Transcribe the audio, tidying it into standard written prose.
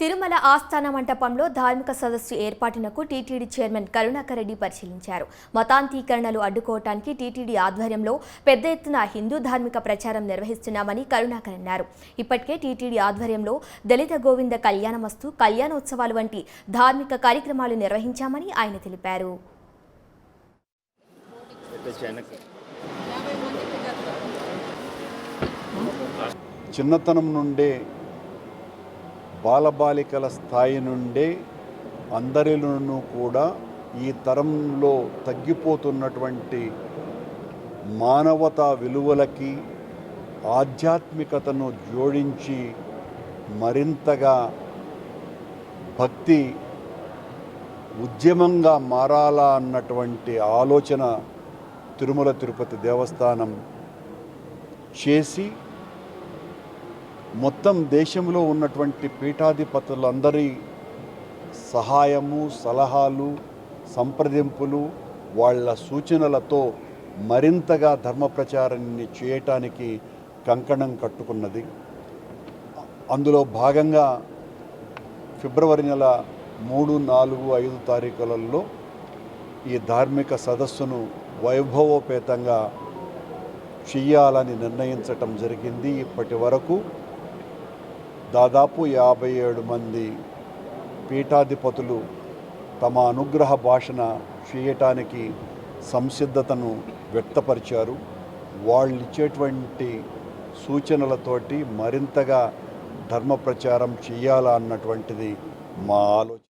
తిరుమల ఆస్థాన మంటపంలో ధార్మిక సదస్సు ఏర్పాటునకు టీటీడీ చైర్మన్ కరుణాకర్ రెడ్డి పరిశీలించారు. మతాంతీకరణలు అడ్డుకోవటానికి టీటీడీ ఆధ్వర్యంలో పెద్ద ఎత్తున హిందూ ధార్మిక ప్రచారం నిర్వహిస్తున్నామని కరుణాకర్ అన్నారు. ఇప్పటికే టీటీడీ ఆధ్వర్యంలో దళిత గోవింద కళ్యాణమస్తు, కళ్యాణోత్సవాలు వంటి ధార్మిక కార్యక్రమాలు నిర్వహించామని ఆయన తెలిపారు. చిన్నతనం నుండే బాలబాలికల స్థాయి నుండే అందరిలోనూ కూడా ఈ తరంలో తగ్గిపోతున్నటువంటి మానవతా విలువలకి ఆధ్యాత్మికతను జోడించి మరింతగా భక్తి ఉద్యమంగా మారాలా అన్నటువంటి ఆలోచన తిరుమల తిరుపతి దేవస్థానం చేసి మొత్తం దేశంలో ఉన్నటువంటి పీఠాధిపతులందరి సహాయము, సలహాలు, సంప్రదింపులు, వాళ్ళ సూచనలతో మరింతగా ధర్మ ప్రచారాన్ని చేయటానికి కంకణం కట్టుకున్నది. అందులో భాగంగా ఫిబ్రవరి నెల 3, 4, 5 తారీఖులలో ఈ ధార్మిక సదస్సును వైభవోపేతంగా చెయ్యాలని నిర్ణయించటం జరిగింది. ఇప్పటి వరకు దాదాపు 57 మంది పీఠాధిపతులు తమ అనుగ్రహ భాషణ చేయటానికి సంసిద్ధతను వ్యక్తపరిచారు. వాళ్ళు ఇచ్చేటువంటి సూచనలతోటి మరింతగా ధర్మ ప్రచారం చేయాలా అన్నటువంటిది మా ఆలోచన.